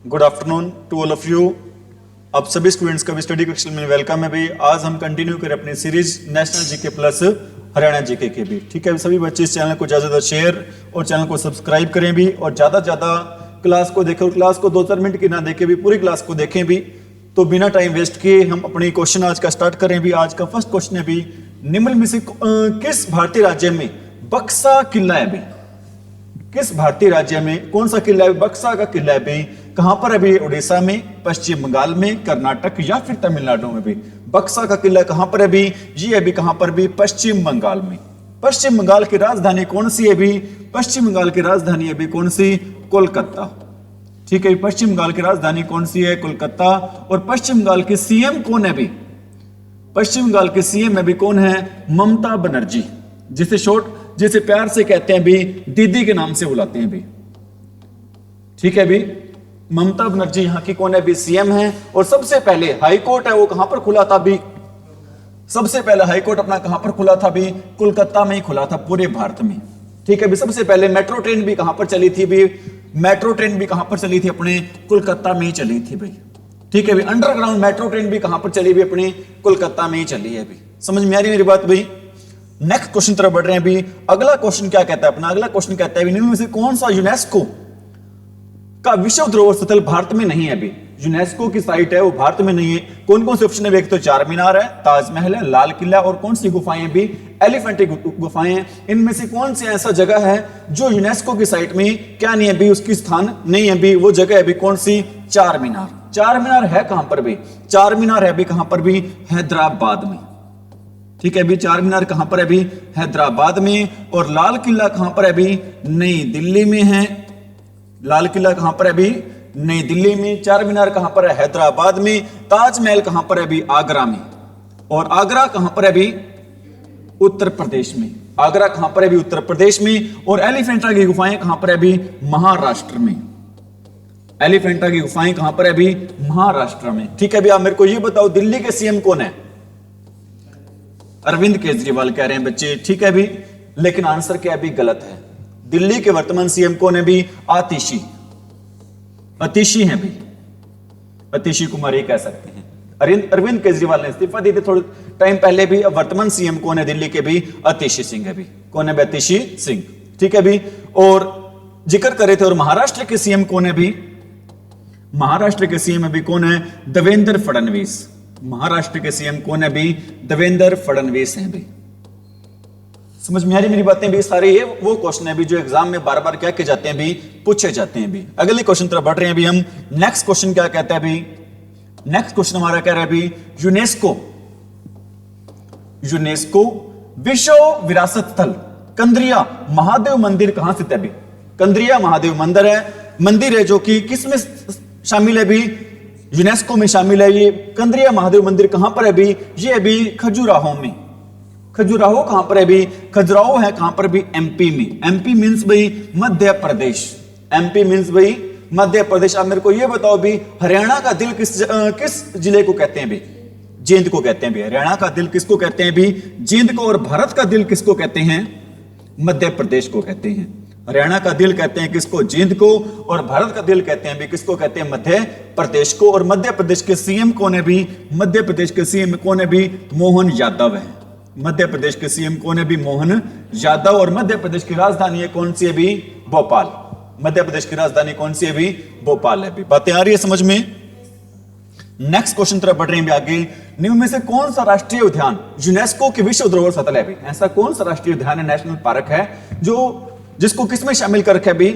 Good afternoon to all of you. आप सभी students का भी स्टडी क्वेश्चन में वेलकम है भाई। आज हम कंटिन्यू करें अपनी series national GK plus Haryana GK के भी। ठीक है, सभी बच्चे इस चैनल को ज़्यादा शेयर और चैनल को सब्सक्राइब करें भी, और ज़्यादा क्लास को देखें, और क्लास को 2-4 मिनट की ना देखें भी, पूरी क्लास को देखें भी। तो बिना टाइम वेस्ट किए हम अपनी क्वेश्चन आज का स्टार्ट करें भी। आज का फर्स्ट क्वेश्चन है भी, निम्न में से किस भारतीय राज्य में बक्सा किला है भी? किस भारतीय राज्य में कौन सा किला है? बक्सा का किला है भी। कहां पर है भी? उड़ीसा में, पश्चिम बंगाल में, कर्नाटक या फिर तमिलनाडु में भी। बक्सा का किला कहां पर है भी? ये है भी कहां पर भी? पश्चिम बंगाल में। पश्चिम बंगाल की राजधानी कौन सी है भी? पश्चिम बंगाल की राजधानी है भी कौन सी? कोलकाता। ठीक है, पश्चिम बंगाल की राजधानी कौन सी है? कोलकाता। और पश्चिम बंगाल के सीएम कौन है भी? पश्चिम बंगाल के सीएम में भी कौन है? ममता बनर्जी, जिसे प्यार से कहते हैं भी, दीदी के नाम से बुलाते हैं भी। ठीक है भी, ममता बनर्जी यहां की कौन है भी? सीएम है। और सबसे पहले हाई कोर्ट है वो कहां पर खुला था भी? सबसे पहले हाई कोर्ट अपना कहां पर खुला था भी? कोलकाता में ही खुला था पूरे भारत में। ठीक है भी, सबसे पहले मेट्रो ट्रेन भी कहां पर चली थी भी? मेट्रो ट्रेन भी कहां पर चली थी? अपने कोलकाता में ही चली थी भाई। ठीक है भी, अंडरग्राउंड मेट्रो ट्रेन भी कहां पर चली भी? अपने कोलकाता में ही चली है भी। समझ में आ रही मेरी बात भाई? नेक्स्ट क्वेश्चन तरफ बढ़ रहे हैं भी। अगला क्वेश्चन क्या कहता है अपना? अगला क्वेश्चन कहता है निम्न में से कौन सा यूनेस्को का विश्व धरोहर स्थल भारत में नहीं है अभी? यूनेस्को की साइट है वो भारत में नहीं है। कौन कौन से ऑप्शन है? एक तो चार मीनार है, ताजमहल है, लाल किला, और कौन सी गुफाएं भी? एलिफेंटिक गुफाएं हैं। इनमें से कौन सी ऐसा जगह है जो यूनेस्को की साइट में क्या नहीं है भी? उसकी स्थान नहीं है भी। वो जगह है भी कौन सी? चार मीनार। चार मीनार है कहां पर भी? चार मीनार है भी कहां पर भी? हैदराबाद में। ठीक है भी, चार मीनार कहां पर है भी? हैदराबाद में। और लाल किला कहां पर है भी? नई दिल्ली में है। लाल किला कहां पर है भी? नई दिल्ली में। चार मीनार कहां पर है? हैदराबाद में। ताजमहल कहां पर है भी? आगरा में। और आगरा कहां पर है भी? उत्तर प्रदेश में। आगरा कहां पर है भी? उत्तर प्रदेश में। और एलिफेंटा की गुफाएं कहां पर है भी? महाराष्ट्र में। एलिफेंटा की गुफाएं कहां पर है भी? महाराष्ट्र में। ठीक है भी, आप मेरे को ये बताओ दिल्ली के सीएम कौन है? अरविंद केजरीवाल कह रहे हैं बच्चे। ठीक है भी, लेकिन आंसर क्या है भी? गलत है। दिल्ली के वर्तमान सीएम कौन है भी? आतिशी। अतिशी है भी, अतिशी कुमारी कह सकते हैं। अरविंद केजरीवाल ने इस्तीफा दी थी थोड़े टाइम पहले भी। अब वर्तमान सीएम कौन है दिल्ली के भी? आतिशी सिंह है भी। कौन है भी? आतिशी सिंह। ठीक है भी, और जिक्र करे थे। और महाराष्ट्र के सीएम कौन है भी? महाराष्ट्र के सीएम अभी कौन है? देवेंद्र फडणवीस। महाराष्ट्र के सीएम कौन है भी? देवेंद्र फडणवीस हैं भी। समझ में आ रही मेरी बातें भी? सारे ये वो क्वेश्चन है भी जो एग्जाम में बार बार क्या किए जाते हैं भी? पूछे जाते हैं भी। अगले क्वेश्चन तरफ बढ़ रहे हैं भी हम। नेक्स्ट क्वेश्चन क्या कहता है भी? नेक्स्ट क्वेश्चन हमारा कह रहा है भी, यूनेस्को विश्व विरासत स्थल कंद्रिया महादेव मंदिर कहां स्थित है भी? कंद्रिया महादेव मंदिर है जो कि किस में शामिल है भी? यूनेस्को में शामिल है। ये कंद्रिया महादेव मंदिर कहां पर है भी? ये अभी खजुराहो में। खजुराहो कहां पर है भी? खजुराहो है कहां पर भी? एमपी में। एमपी मींस भाई मध्य प्रदेश। एमपी मींस भाई मध्य प्रदेश। आप मेरे को ये बताओ भी, हरियाणा का दिल किस जिले को कहते हैं भी? जींद को कहते हैं भी। हरियाणा का दिल किसको कहते हैं भी? जींद को। और भारत का दिल किसको कहते हैं? मध्य प्रदेश को कहते हैं। हरियाणा का दिल कहते हैं किसको? जींद को। और भारत का दिल कहते हैं भी किसको कहते हैं? मध्य प्रदेश को। और मध्य प्रदेश के सीएम कौन है भी? मध्य प्रदेश के सीएम कौन है भी? मोहन यादव है। मध्य प्रदेश के सीएम कौन है भी? मोहन यादव। और मध्य प्रदेश की राजधानी है कौन सी है भी? भोपाल। मध्य प्रदेश की राजधानी कौन सी है भी? भोपाल है भी। बातें आ रही है समझ में? नेक्स्ट क्वेश्चन तरफ बढ़ रहे हैं आगे। निम्न में से कौन सा राष्ट्रीय उद्यान यूनेस्को के विश्व धरोहर स्थल है भी? ऐसा कौन सा राष्ट्रीय उद्यान है, नेशनल पार्क है, जिसको किसमें शामिल कर रखा है भी?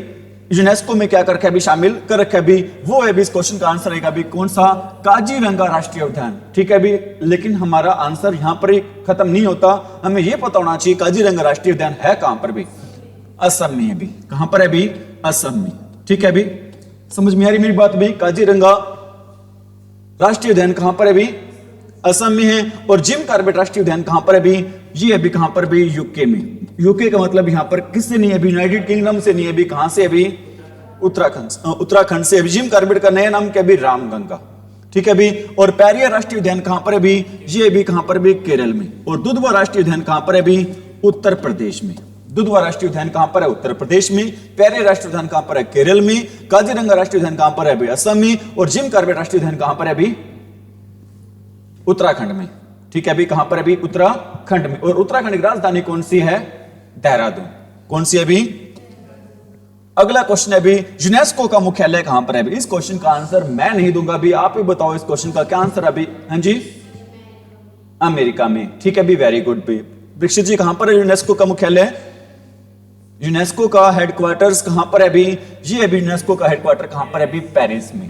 यूनेस्को में क्या कर रखा है भी? शामिल कर रखा है भी। वो है भी, इस क्वेश्चन का आंसर रहेगा भी कौन सा? काजीरंगा राष्ट्रीय उद्यान। ठीक है भी, लेकिन हमारा आंसर यहां पर ही खत्म नहीं होता। हमें यह पता होना चाहिए काजीरंगा राष्ट्रीय उद्यान है कहां पर भी? असम में है भी। कहां पर है भी? असम में। ठीक है भी, समझ में आ रही मेरी बात भी? काजीरंगा राष्ट्रीय उद्यान कहां पर है भी? असम में है। और जिम कॉर्बेट राष्ट्रीय उद्यान कहां पर है भी? ये अभी कहां पर भी? यूके में। यूके का मतलब यहां पर किससे नहीं है भी? यूनाइटेड किंगडम से नहीं है भी। कहां से अभी? उत्तराखंड से। जिम कॉर्बेट का नया नाम क्या भी? रामगंगा। ठीक है भी। और पेरियार राष्ट्रीय उद्यान कहां पर है भी? ये भी कहां पर भी? केरल में। और दुधवा राष्ट्रीय उद्यान कहां पर है भी? उत्तर प्रदेश में। दुधवा राष्ट्रीय उद्यान कहां पर है? उत्तर प्रदेश में। पेरे राष्ट्रीय उद्यान कहां पर है? केरल में। काजीरंगा राष्ट्रीय उद्यान कहां पर है? अभी असम में। और जिम कॉर्बेट राष्ट्रीय उद्यान कहां पर है? अभी उत्तराखंड में। ठीक है, अभी कहां पर? अभी उत्तराखंड में। और उत्तराखंड की राजधानी कौन सी है? देहरादून। कौन सी? अभी अगला क्वेश्चन है अभी, यूनेस्को का मुख्यालय कहां पर है? अभी इस क्वेश्चन का आंसर मैं नहीं दूंगा, अभी आप ही बताओ इस क्वेश्चन का क्या आंसर है? अभी हाँ जी, अमेरिका में। ठीक है, अभी वेरी गुड। भी दीक्षित जी, कहां पर है यूनेस्को का मुख्यालय? यूनेस्को का हेडक्वार्टर्स कहां पर है? अभी ये अभी यूनेस्को का हेडक्वार्टर कहां पर है? अभी पेरिस में।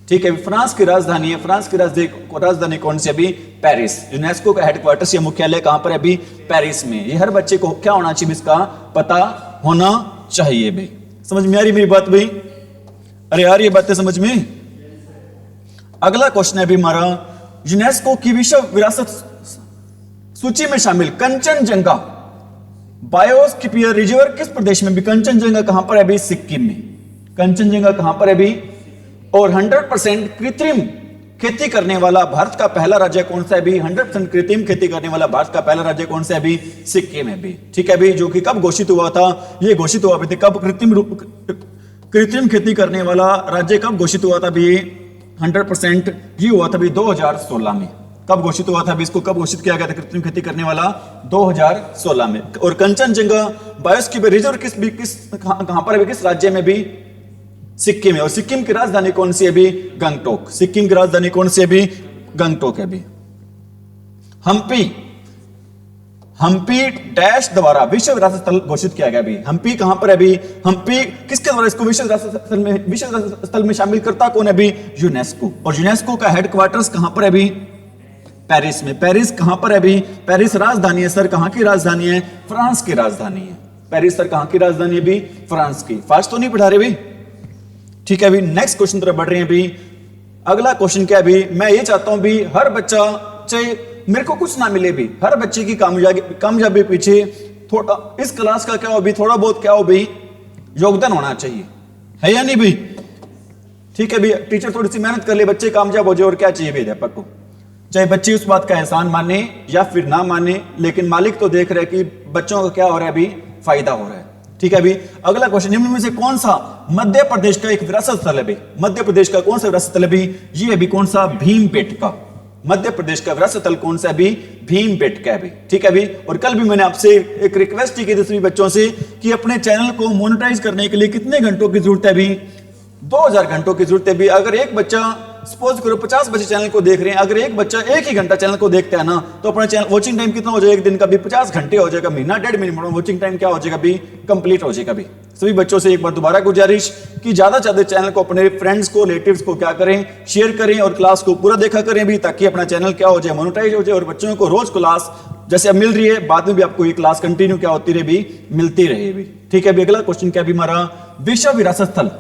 ठीक है, फ्रांस की राजधानी है। फ्रांस की राजधानी कौन सी? अभी पेरिस। यूनेस्को का हेडक्वार्टर्स या मुख्यालय कहां पर है? अभी पेरिस में। ये हर बच्चे को क्या होना चाहिए? इसका पता होना चाहिए भाई। समझ में आ रही मेरी बात भाई? अरे यार, ये बातें समझ में। अगला क्वेश्चन है अभी हमारा, यूनेस्को की विश्व विरासत सूची में शामिल कंचनजंगा बायोस्फीयर रिजर्व किस प्रदेश में? भी कंचनजंगा कहां पर है? अभी सिक्किम में। कंचनजंगा कहां पर है? अभी। और 100% कृत्रिम खेती करने वाला भारत का पहला राज्य कौन सा है? अभी 100% कृत्रिम खेती करने वाला भारत का पहला राज्य कौन सा है? अभी सिक्किम है भी। ठीक है, अभी जो कि कब घोषित हुआ था? ये घोषित हुआ भी कब? कृत्रिम खेती करने वाला राज्य कब घोषित हुआ था? अभी 100% ये हुआ था अभी 2016 में। कब घोषित हुआ था? अभी इसको कब घोषित किया गया था कृत्रिम खेती करने वाला? 2016 में। और कंचनजंगा बायोस्फीयर रिजर्व कहां पर है? किस राज्य में? भी सिक्किम है। और सिक्किम की राजधानी कौन सी है? अभी गंगटोक। सिक्किम की राजधानी कौन सी है? अभी गंगटोक है। अभी हम्पी डैश द्वारा विश्व विरासत स्थल घोषित किया गया। अभी हम्पी कहां पर है? अभी हम्पी किसके द्वारा इसको विश्व विरासत स्थल में शामिल करता कौन है? अभी यूनेस्को। और यूनेस्को का हेडक्वार्टर्स कहां पर है? अभी पेरिस में। पेरिस कहां पर है? अभी पेरिस राजधानी है सर, कहां की राजधानी है? फ्रांस की राजधानी है। पेरिस सर कहां की राजधानी है? अभी फ्रांस की। फास्ट तो नहीं पढ़ा रहे भाई? ठीक है, अभी नेक्स्ट क्वेश्चन तरफ बढ़ रहे हैं। अभी अगला क्वेश्चन क्या है? अभी मैं ये चाहता हूं भी हर बच्चा, चाहे मेरे को कुछ ना मिले भी, हर बच्चे की कामयाबी पीछे थोड़ा इस क्लास का क्या हो भी, थोड़ा बहुत क्या हो भी योगदान होना चाहिए, है या नहीं भी? ठीक है भी, टीचर थोड़ी सी मेहनत कर ले, बच्चे कामयाब हो जाए, और क्या चाहिए भी अध्यापक को? चाहे बच्चे उस बात का एहसान माने या फिर ना माने, लेकिन मालिक तो देख रहे कि बच्चों का क्या हो रहा है? अभी फायदा हो रहा है। ठीक है, अभी अगला क्वेश्चन, निम्न में से कौन सा मध्य प्रदेश का एक विरासत स्थल है? मध्य प्रदेश का कौन सा विरासत स्थल है? ये अभी कौन सा? भीमबेटका। मध्य प्रदेश का विरासत स्थल कौन सा? अभी भीमबेटका भी। ठीक है अभी, और कल भी मैंने आपसे एक रिक्वेस्ट की थी सभी बच्चों से कि अपने चैनल को मोनेटाइज करने के लिए कितने घंटों की जरूरत है? अभी 2000 घंटों की जरूरत है। भी अगर एक बच्चा, सपोज करो 50 बच्चे चैनल को देख रहे हैं, अगर एक बच्चा 1 ही घंटा चैनल को देखता है ना, तो अपना चैनल वॉचिंग टाइम कितना हो जाएगा? एक दिन का भी 50 घंटे हो जाएगा, महीना 1.5 महीने वॉचिंग टाइम क्या हो जाएगा? भी कंप्लीट हो जाएगा। भी सभी बच्चों से एक बार दोबारा गुजारिश कि ज्यादा से ज्यादा चैनल को अपने फ्रेंड्स को, रिलेटिव्स को क्या करें? शेयर करें, और क्लास को पूरा देखा करें भी, ताकि अपना चैनल क्या हो जाए? मोनेटाइज हो जाए, और बच्चों को रोज क्लास जैसे अब मिल रही है, बाद में भी आपको ये क्लास कंटिन्यू क्या होती रहे? भी मिलती रहे भी। ठीक है, अगला क्वेश्चन क्या भी हमारा? विश्व विरासत स्थल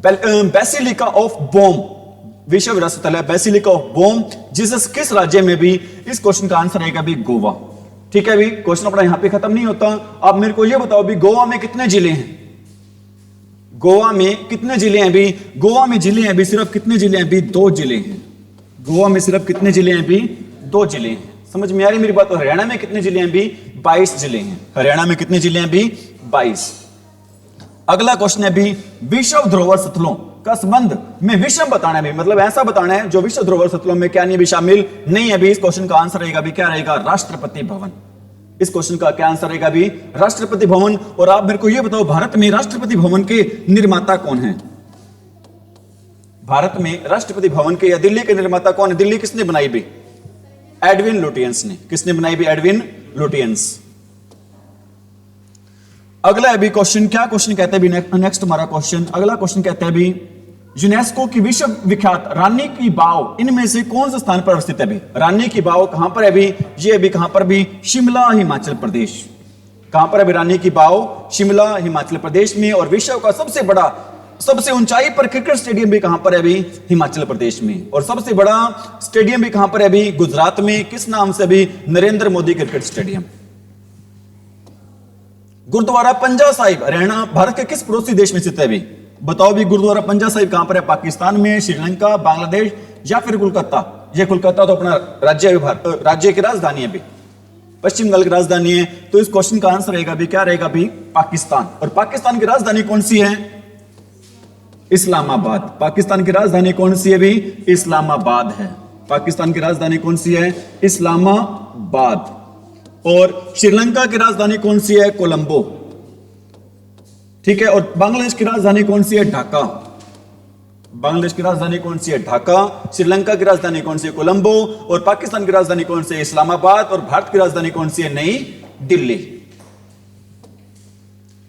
बेसिलिका ऑफ बोम, विश्व विरासत स्थल है बेसिलिका ऑफ बोम, किस राज्य में? भी इस क्वेश्चन का आंसर आएगा भी गोवा। ठीक है, भी क्वेश्चन अपना यहां पे खत्म नहीं होता। आप मेरे को ये बताओ भी गोवा में कितने जिले हैं? गोवा में कितने जिले हैं? भी गोवा में जिले हैं भी सिर्फ कितने जिले हैं? भी 2 जिले हैं। गोवा में सिर्फ कितने जिले हैं? भी 2 जिले हैं। समझ में आ रही मेरी बात? हरियाणा में कितने जिले हैं? भी 22 जिले हैं। हरियाणा में कितने जिले हैं? भी 22। अगला क्वेश्चन है भी विश्व धरोहर स्थलों का संबंध में विषम बताना है, मतलब ऐसा बताना है जो विश्व धरोहर स्थलों में क्या नहीं भी शामिल नहीं है। भी इस क्वेश्चन का आंसर रहेगा भी क्या रहेगा? राष्ट्रपति भवन। इस क्वेश्चन का क्या आंसर रहेगा? भी राष्ट्रपति भवन। और आप मेरे को यह बताओ, भारत में राष्ट्रपति भवन के निर्माता कौन है? भारत में राष्ट्रपति भवन के या दिल्ली के निर्माता कौन है? दिल्ली किसने बनाई? भी एडविन लुटियंस ने। किसने बनाई? भी एडविन लुटियंस। अगला अभी क्वेश्चन, क्या क्वेश्चन कहते हैं भी? नेक्स्ट हमारा क्वेश्चन, अगला क्वेश्चन कहते हैं भी यूनेस्को की विश्व विख्यात रानी की बाव इनमें से कौन से स्थान पर अवस्थित है? भी रानी की बाव कहां पर है? भी ये अभी कहां पर? भी शिमला, हिमाचल प्रदेश। कहां पर है भी रानी की बाव? शिमला, हिमाचल प्रदेश में। और विश्व का सबसे बड़ा, सबसे ऊंचाई पर क्रिकेट स्टेडियम भी कहां पर है? भी हिमाचल प्रदेश में। और सबसे बड़ा स्टेडियम भी कहां पर है? भी गुजरात में। किस नाम से? भी नरेंद्र मोदी क्रिकेट स्टेडियम। गुरुद्वारा पंजा साहिब हरियाणा भारत के किस पड़ोसी देश में स्थित है? भी बताओ भी गुरुद्वारा पंजा साहिब कहां पर है? पाकिस्तान में, श्रीलंका, बांग्लादेश या फिर कोलकाता? ये कोलकाता तो अपना राज्य की राजधानी है। भी पश्चिम बंगाल की राजधानी है। तो इस क्वेश्चन का आंसर रहेगा भी क्या रहेगा भी पाकिस्तान। और पाकिस्तान की राजधानी कौन सी है? इस्लामाबाद। पाकिस्तान की राजधानी कौन सी है भी? इस्लामाबाद है। पाकिस्तान की राजधानी कौन सी है? इस्लामाबाद। और श्रीलंका की राजधानी कौन सी है? कोलंबो। ठीक है। और बांग्लादेश की राजधानी कौन सी है? ढाका। बांग्लादेश की राजधानी कौन सी है? ढाका। श्रीलंका की राजधानी कौन सी है? कोलंबो। और पाकिस्तान की राजधानी कौन सी है? इस्लामाबाद। और भारत की राजधानी कौन सी है? नई दिल्ली।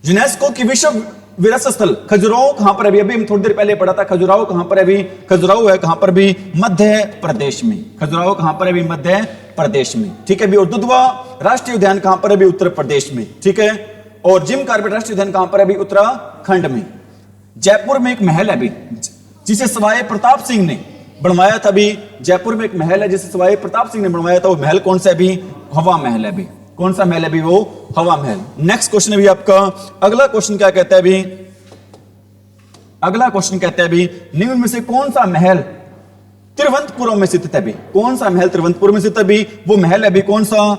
यूनेस्को की विश्व विरासत स्थल खजुराहो कहां पर है? अभी हम थोड़ी देर पहले पढ़ा था। खजुराहो कहां पर है? अभी खजुराहो है कहां पर भी? मध्य प्रदेश में। खजुराहो कहां पर है? अभी मध्य प्रदेश में। ठीक है भी। और दुधवा राष्ट्रीय उद्यान कहां पर है? अभी उत्तर प्रदेश में। ठीक है। और जिम कॉर्बेट राष्ट्रीय उद्यान कहां पर है? अभी उत्तराखंड में। जयपुर में एक महल है अभी जिसे सवाई प्रताप सिंह ने बनवाया था। अभी जयपुर में एक महल है जिसे सवाई प्रताप सिंह ने बनवाया था। वो महल कौन सा है? अभी हवा महल है। अभी कौन सा महल है? अभी वो हवा महल। नेक्स्ट क्वेश्चन है आपका। अगला क्वेश्चन क्या कहता है? अभी अगला क्वेश्चन कहता है अभी निम्न में से कौन सा महल तिरुवनंतपुरम में स्थित है? अभी कौन सा महल तिरुवनंतपुरम में स्थित है? अभी वो महल है अभी कौन सा?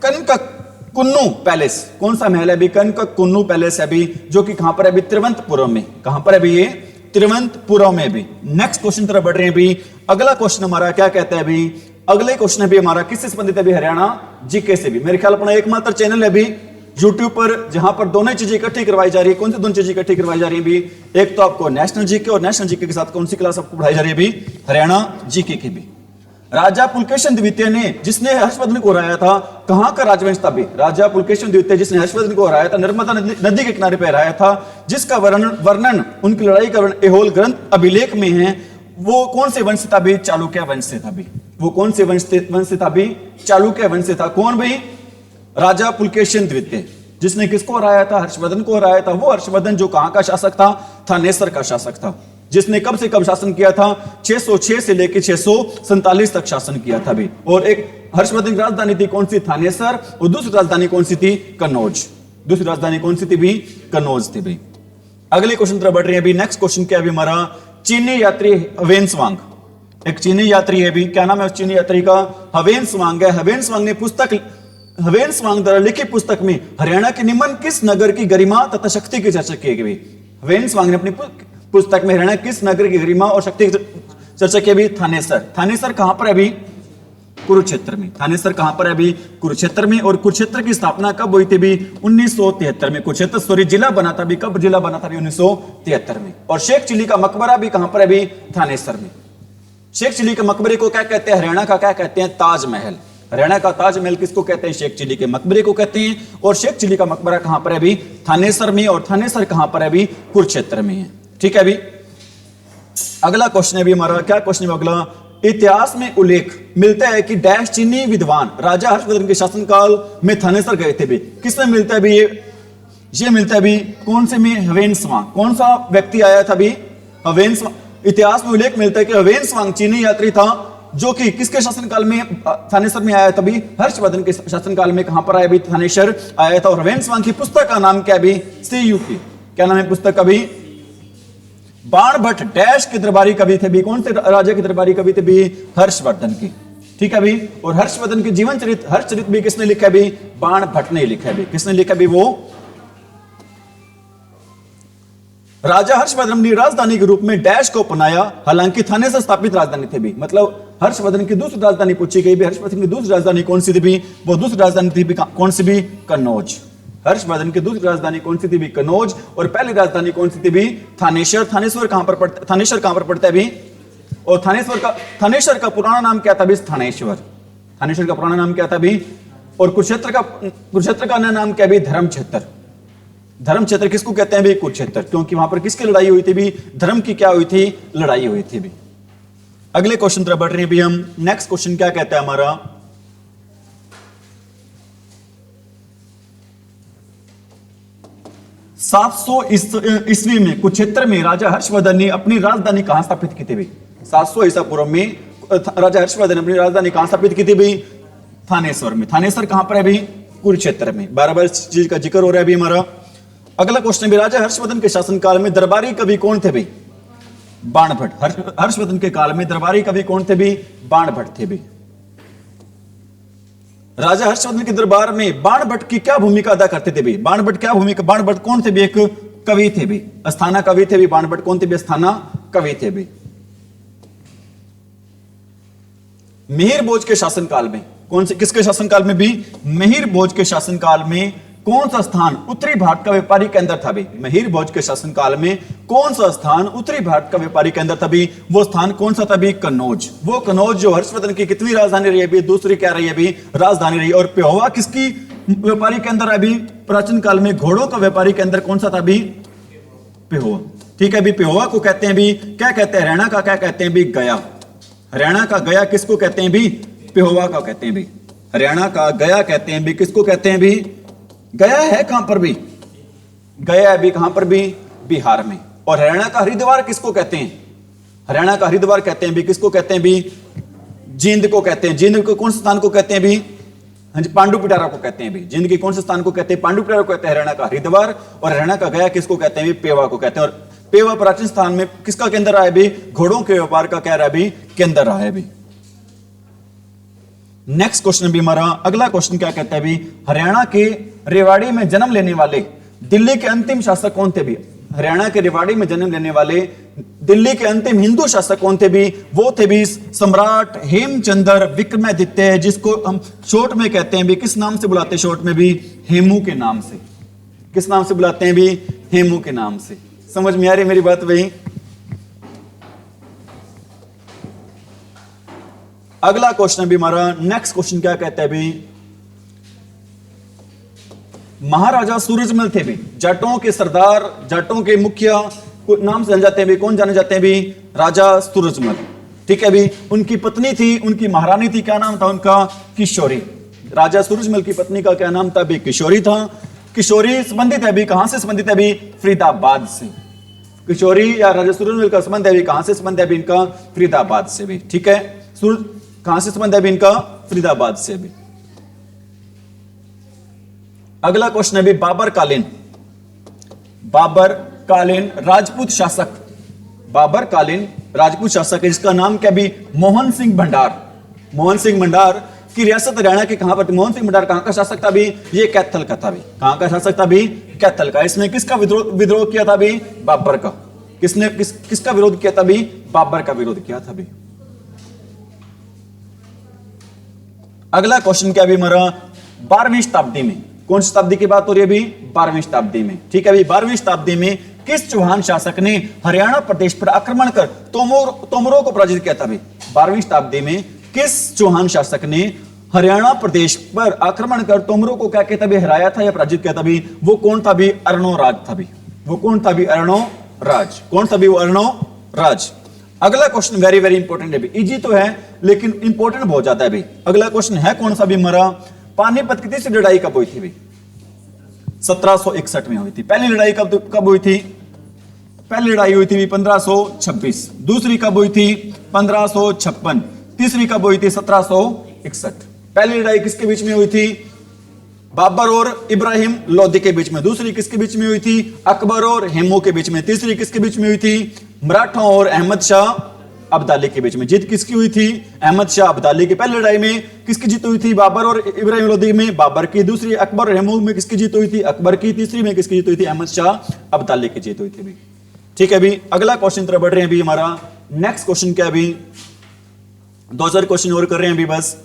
कनककुन्नू पैलेस। कौन सा महल है? अभी कनककुन्नू पैलेस है अभी, जो कि कहां पर है? अभी तिरुवनंतपुरम में। कहां पर है अभी? ये तिरुवनंतपुरम में। भी नेक्स्ट क्वेश्चन तरफ बढ़ रहे हैं। अभी अगला क्वेश्चन हमारा क्या कहता है? अभी अगले क्वेश्चन भी हमारा किससे संबंधित है? अभी हरियाणा जीके से भी। मेरे ख्याल अपना एकमात्र चैनल है अभी YouTube पर जहां पर दोनों चीजें इकट्ठी करवाई जा रही है। कौन सी दोनों चीजें इकट्ठी करवाई जा रही है? भी एक तो आपको नेशनल जीके और नेशनल जीके के साथ कौन सी क्लास आपको पढ़ाई जा रही है? भी हरियाणा जीके की भी। राजा पुलकेशन द्वितीय ने जिसने हर्षवर्धन को हराया था, कहां का राजवंश था? भी राजा पुलकेशन द्वितीय जिसने हर्षवर्धन को हराया था, नर्मदा नदी के किनारे पर हराया था, जिसका वर्णन उनकी लड़ाई का वर्णन एहोल ग्रंथ अभिलेख में है। वो कौन से वंश था? भी चालुक्य वंश से था। भी वो कौन से वंश से था? भी चालुक्य वंश से था। कौन भाई? राजा पुलकेशन द्वितीय जिसने किसको हराया था? हर्षवर्धन को हराया था। वो हर्षवर्धन जो कहां का शासक था? थानेसर का शासक था। जिसने कब से कब शासन किया था? 606 से लेकर 647 तक शासन किया था भी। और एक हर्षवर्धन की राजधानी थी कौन सी? थानेसर। और दूसरी राजधानी कौन सी थी? कन्नौज। दूसरी राजधानी कौन सी थी? भी कन्नौज थी भी। अगले क्वेश्चन तरफ बढ़ रहे हैं। अभी नेक्स्ट क्वेश्चन क्या है? अभी हमारा चीनी यात्री हवेनस्वांग। एक चीनी यात्री है भी। क्या नाम है उस चीनी यात्री का? हवेनस्वांग है। हवेनस्वांग ने हवेनस्वांग द्वारा लिखी पुस्तक में हरियाणा के निम्न किस नगर की गरिमा तथा शक्ति की चर्चा की गई? हवेनस्वांग ने अपनी पुस्तक में हरियाणा किस नगर की गरिमा और शक्ति की चर्चा की? भी थानेसर। थानेसर कहां पर है? अभी कुरुक्षेत्र में। थानेसर कहां पर है? अभी कुरुक्षेत्र में। और कुरुक्षेत्र की स्थापना कब हुई थी? भी 1973 में। कुरुक्षेत्र जिला बना था। भी कब जिला बना था? 1973 में। और शेख चिली का मकबरा भी कहां पर है? अभी थानेसर में। शेख चिली के मकबरे को क्या कहते हैं? हरियाणा का क्या कहते हैं? ताजमहल। हरियाणा का ताजमहल किसको कहते हैं? शेख चिली के मकबरे को कहते हैं। और शेख चिली का मकबरा कहां पर है? अभी थानेसर में। और थानेसर कहां पर है? अभी कुरुक्षेत्र में है। ठीक है। अभी अगला क्वेश्चन है। अभी हमारा क्या क्वेश्चन है? अगला इतिहास में उल्लेख मिलता है कि डैश चीनी विद्वान राजा हर्षवर्धन के शासनकाल में थानेसर गए थे भी। किसमें मिलता है? भी ये मिलता है भी कौन से में? हवेनस्वांग। कौन सा व्यक्ति आया था? भी हवेनस्वांग। इतिहास में उल्लेख मिलता है कि हवेनस्वांग चीनी यात्री था जो कि किसके शासनकाल में थानेसर में आया था? भी हर्षवर्धन के शासनकाल में। कहां पर आया? भी थानेसर आया था। और हवेनस्वांग की पुस्तक का नाम क्या? भी सीयूकी। क्या नाम है पुस्तक का? भी बाणभट्ट डैश के दरबारी कवि थे। भी कौन से राजा के दरबारी कवि थे? भी हर्षवर्धन की। ठीक है भी। और हर्षवर्धन की जीवन चरित्र हर्षचरित भी किसने लिखा है? भी बाणभट्ट ने लिखा है। भी किसने लिखा? भी वो राजा हर्षवर्धन ने राजधानी के रूप में डैश को अपनाया। हालांकि थानेसर स्थापित राजधानी थे। भी मतलब हर्षवर्धन की दूसरी राजधानी पूछी गई। भी हर्षवर्धन की दूसरी राजधानी कौन सी थी? भी वो दूसरी राजधानी थी भी कौन सी? भी कन्नौज। हर्षवर्धन की दूसरी राजधानी कौन सी थी? भी कन्नौज। और पहली राजधानी कौन सी थी? भी थानेसर। थानेसर कहां पर पड़ता? थानेसर कहां पर पड़ता है? भी और थानेसर का पुराना नाम क्या था? भी थानेश्वर। थानेश्वर का पुराना नाम क्या था? भी और कुरुक्षेत्र का नाम क्या? भी धर्मक्षेत्र। धर्मक्षेत्र किसको कहते हैं? भी कुरुक्षेत्र। क्योंकि वहां पर किसकी लड़ाई हुई थी? भी धर्म की क्या हुई थी? लड़ाई हुई थी। भी अगले क्वेश्चन तरफ बढ़ रहे हैं। भी हम नेक्स्ट क्वेश्चन क्या कहता है हमारा? 700 ईस्वी में कुरुक्षेत्र में राजा हर्षवर्धन ने अपनी राजधानी कहां स्थापित की थी? भी 700 ईसा पूर्व में राजा हर्षवर्धन ने अपनी राजधानी कहां स्थापित की थी? भी थानेसर में। थानेसर कहां पर है? भी कुरुक्षेत्र में। बार बार इस चीज का जिक्र हो रहा है। भी हमारा अगला क्वेश्चन भी राजा हर्षवर्धन के शासनकाल में दरबारी कवि कौन थे? भी बाणभट्ट। हर्षवर्धन के काल में दरबारी कवि कौन थे? भी बाणभट्ट थे। भी राजा हर्षवर्धन के दरबार में बाणभट्ट की क्या भूमिका अदा करते थे भी? बाणभट्ट क्या भूमिका, बाणभट्ट कौन थे भी? एक कवि थे भी, अस्थाना कवि थे भी। बाणभट्ट कौन थे भी? अस्थाना कवि थे भी। मिहिर भोज के शासनकाल में कौन से, किसके शासनकाल में भी? मिहिर भोज के शासनकाल में कौन सा स्थान उत्तरी भारत का व्यापारी केंद्र था भी? मिहिर भोज के शासनकाल में कौन सा स्थान उत्तरी भारत का व्यापारी केंद्र था भी? वो स्थान कौन सा था भी? कन्नौज। वो कन्नौज जो हर्षवर्धन की कितनी राजधानी रही है भी? दूसरी क्या रही है भी? राजधानी रही। और पेहोवा किसकी व्यापारी केंद्र है भी? प्राचीन काल में घोड़ों का व्यापारी केंद्र कौन सा था भी? पेहोवा। ठीक है भी, पेहोवा को कहते हैं भी, क्या कहते हैं? हरियाणा का क्या कहते हैं भी? गया। हरियाणा का गया किसको कहते हैं भी? पेहोवा का कहते हैं भी। हरियाणा का गया कहते हैं भी, किसको कहते हैं भी? गया है कहां पर भी? गया है भी कहां पर भी? बिहार में। और हरियाणा का हरिद्वार किसको कहते हैं? हरियाणा का हरिद्वार कहते हैं भी, किसको कहते हैं भी? जींद को कहते हैं। जींद को कौन से स्थान को कहते हैं भी? हाँ जी, पांडु पिटारा को कहते हैं भी। जींद के कौन से स्थान को कहते हैं? पांडु पिटारा को कहते हैं हरियाणा का हरिद्वार। और हरियाणा का गया किसको कहते हैं भी? पेवा को कहते हैं। और पेवा प्राचीन स्थान में किसका केंद्र रहा है भी? घोड़ों के व्यापार का क्या रहा है भी? केंद्र रहा है भी। नेक्स्ट क्वेश्चन भी हमारा, अगला क्वेश्चन क्या कहता है भी? हरियाणा के रेवाड़ी में जन्म लेने वाले दिल्ली के अंतिम शासक कौन थे भी? हरियाणा के रेवाड़ी में जन्म लेने वाले दिल्ली के अंतिम हिंदू शासक कौन थे भी? वो थे भी सम्राट हेमचंद्र विक्रमादित्य, जिसको हम शॉर्ट में कहते हैं भी, किस नाम से बुलाते हैं शॉर्ट में भी? हेमू के नाम से। किस नाम से बुलाते हैं भी? हेमू के नाम से। समझ में आ रही मेरी बात भाई? अगला क्वेश्चन भी हमारा, नेक्स्ट क्वेश्चन क्या कहता है भी? महाराजा सूरजमल थे भी जाटों के सरदार, जाटों के मुखिया नाम से जाने जाते हैं भी। कौन जाने जाते हैं भी? राजा सूरजमल। ठीक है भी। उनकी पत्नी थी, उनकी महारानी थी, क्या नाम था उनका? किशोरी। राजा सूरजमल की पत्नी का क्या नाम था भी? किशोरी था। किशोरी संबंधित है भी, कहां से संबंधित है भी? फरीदाबाद से। किशोरी या राजा सूरजमल का संबंध है भी, कहां से संबंध है भी इनका? फरीदाबाद से भी। ठीक है, कहां से संबंध है भी इनका? फरीदाबाद से भी। अगला क्वेश्चन है भी बाबर कालीन, बाबर कालीन राजपूत शासक, बाबर कालीन राजपूत शासक है जिसका नाम क्या भी? मोहन सिंह भंडार। मोहन सिंह भंडार की रियासत हरियाणा की कहां पर थी? मोहन सिंह भंडार कहां का शासक था भी? ये कैथल का था भी। कहां का शासक था भी? कैथल का। इसने किसका विद्रोह किया था भी? बाबर का। किसने किसका विरोध किया था भी? बाबर का विरोध किया था भी। अगला क्वेश्चन क्या भी हमारा? 12वीं शताब्दी में, कौन सी शताब्दी की बात हो रही है भी? 12वीं शताब्दी में। ठीक है भी। 12वीं शताब्दी में किस चौहान शासक ने हरियाणा प्रदेश पर आक्रमण कर तोमरों को पराजित किया था भी? 12वीं शताब्दी में किस चौहान शासक ने हरियाणा प्रदेश पर आक्रमण कर तोमरों को क्या कहता भी? हराया था या पराजित किया था भी? वो कौन था भी? अर्णोराज था भी। वो कौन था भी? अर्णोराज। कौन था भी? वो अर्णोराज। अगला क्वेश्चन वेरी वेरी इंपॉर्टेंट है भी, इजी तो है लेकिन इंपॉर्टेंट बहुत ज्यादा है भी। अगला क्वेश्चन है कौन सा भी हमारा? पानीपत की तीसरी लड़ाई कब हुई थी भी? 1761 में हुई थी। पहली लड़ाई कब हुई थी? पहली लड़ाई हुई थी 1526। दूसरी कब हुई थी? 1556। तीसरी कब हुई थी? 1761। पहली लड़ाई किसके बीच में हुई थी? बाबर और इब्राहिम लोदी के बीच में। दूसरी किसके बीच में हुई थी? अकबर और हेमू के बीच में। तीसरी किसके बीच में हुई थी? मराठों और अहमद शाह अब्दाली के बीच में। जीत किसकी हुई थी? अहमद शाह अब्दाली की। पहली लड़ाई में किसकी जीत हुई थी? बाबर और इब्राहिम लोदी में बाबर की। दूसरी अकबर और हेमू में किसकी जीत हुई थी? अकबर की। तीसरी में किसकी जीत हुई थी? अहमद शाह अब्दाली की जीत हुई थी भी। ठीक है भी। अगला क्वेश्चन तरफ बढ़ रहे हैं भी हमारा। नेक्स्ट क्वेश्चन क्या भी? 2000 क्वेश्चन और कर रहे हैं भी बस।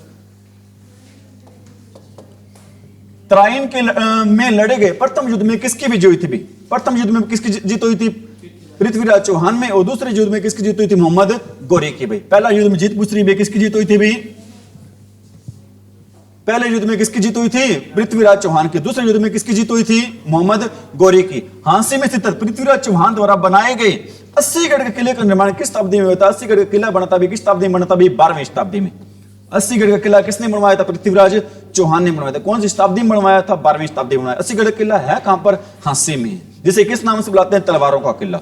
तराइन के में लड़े गए प्रथम युद्ध में किसकी विजय हुई थी भी? प्रथम युद्ध में किसकी जीत हुई थी? पृथ्वीराज चौहान में। और दूसरे युद्ध में किसकी जीत हुई थी? मोहम्मद गौरी की भाई। पहला युद्ध में जीत पूछ रही है, किसकी जीत हुई थी भी? पहले युद्ध में किसकी जीत हुई थी? पृथ्वीराज चौहान की। दूसरे युद्ध में किसकी जीत हुई थी? मोहम्मद गौरी की। हांसी में स्थित पृथ्वीराज चौहान द्वारा बनाए गए 80गढ़ के किले का निर्माण किस शताब्दी में हुआ था? 80गढ़ का किला बनता भी किस शताब्दी में बनता भी? 12वीं शताब्दी में। 80गढ़ का किला किसने बनवाया था? पृथ्वीराज चौहान ने बनवाया था। कौन सी शताब्दी में बनवाया था? 12वीं शताब्दी में बनवाया। 80गढ़ का किला है कहां पर? हांसी में, जिसे किस नाम से बुलाते हैं? तलवारों का किला।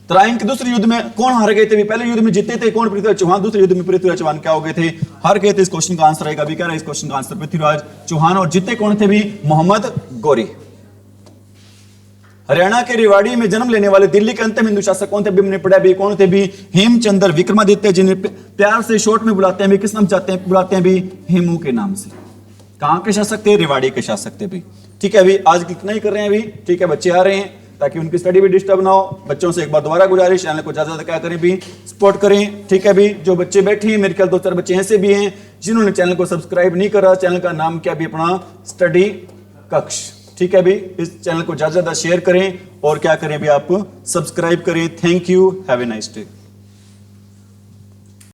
तराइन के दूसरे युद्ध में कौन हार गए थे? पहले युद्ध में जीते थे कौन? पृथ्वीराज चौहान। दूसरे युद्ध में पृथ्वीराज चौहान क्या हो गए थे? हार गए थे। इस क्वेश्चन का आंसर आएगा भी क्या है? इस क्वेश्चन का आंसर पृथ्वीराज चौहान। और जीते कौन थे भी? मोहम्मद गौरी। हरियाणा के रेवाड़ी में जन्म लेने वाले दिल्ली के अंतिम हिंदू शासक कौन थे भी हमने पढ़ा भी, कौन थे भी, हेमचंद्र विक्रमादित्य, जिन्हें प्यार से शॉर्ट में बुलाते हैं भी, किस नाम चाहते हैं बुलाते हैं भी, हेमू के नाम से। कहां के शासक थे? रेवाड़ी के शासक थे भी। ठीक है अभी आज कितना ही कर रहे हैं अभी। ठीक है बच्चे आ रहे हैं ताकि उनकी स्टडी भी डिस्टर्ब ना हो। बच्चों से एक बार दोबारा गुजारिश, चैनल को ज्यादा क्या करें भी, सपोर्ट करें। ठीक है भी जो बच्चे बैठे हैं, मेरे ख्याल 2-4 बच्चे ऐसे भी हैं जिन्होंने चैनल को सब्सक्राइब नहीं करा। चैनल का नाम क्या भी अपना स्टडी कक्ष। ठीक है भी इस चैनल को ज्यादा शेयर करें और क्या करें भी, आप सब्सक्राइब करें। Thank you, have a nice day.